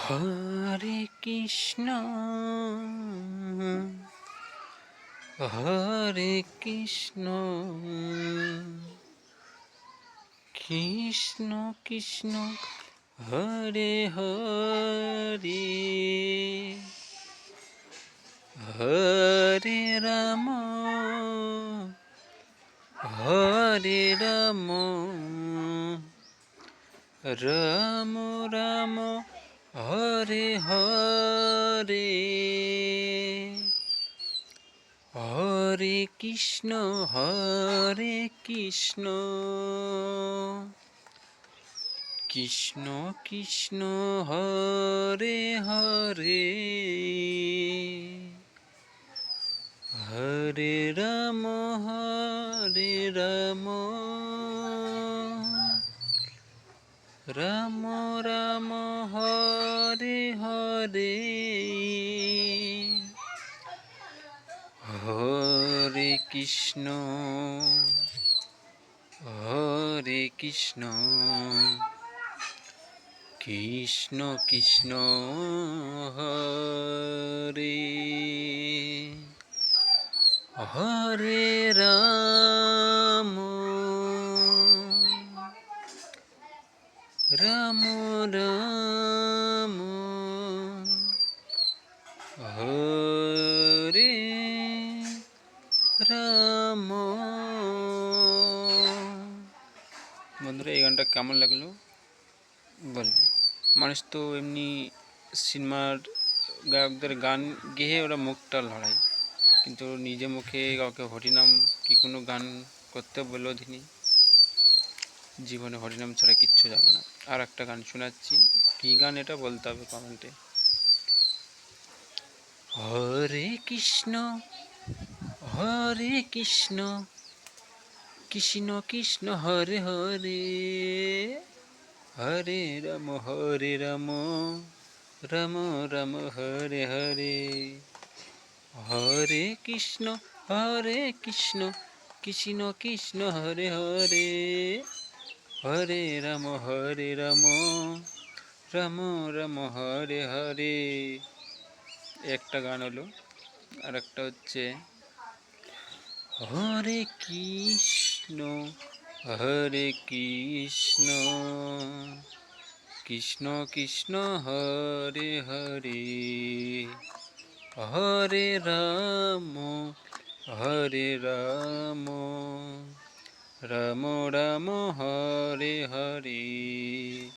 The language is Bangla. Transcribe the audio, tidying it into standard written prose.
হরে কৃষ্ণ হরে কৃষ্ণ কৃষ্ণ কৃষ্ণ হরে হরে হরে রাম হরে রাম রাম রাম হরে হরে হরে কৃষ্ণ কৃষ্ণ কৃষ্ণ হরে হরে হরে রাম রাম রাম হরে হরে হরে কৃষ্ণ কৃষ্ণ কৃষ্ণ হরে হরে রাম রাম রাম হরে রাম। বন্ধুরা, এই গানটা কেমন লাগলো বলবে। মানুষ তো এমনি সিনেমার গায়কদের গান গেয়ে ওরা মুখটা লড়ায়, কিন্তু নিজে মুখে কাউকে হরিনাম কি কোনো গান করতে বললেও দিনই জীবনে হরিনাম ছাড়া কিচ্ছু যাবে না। আর একটা গান শোনাচ্ছি, কী গান এটা বলতে হবে কমেন্টে। হরে কৃষ্ণ কৃষ্ণ কৃষ্ণ হরে হরে হরে রাম রাম রাম হরে হরে হরে কৃষ্ণ কৃষ্ণ কৃষ্ণ হরে হরে হরে রাম রাম রাম হরে হরে। একটা গান হলো। আর একটা হচ্ছে হরে কৃষ্ণ কৃষ্ণ কৃষ্ণ হরে হরে হরে রাম রাম রাম হরে হরে।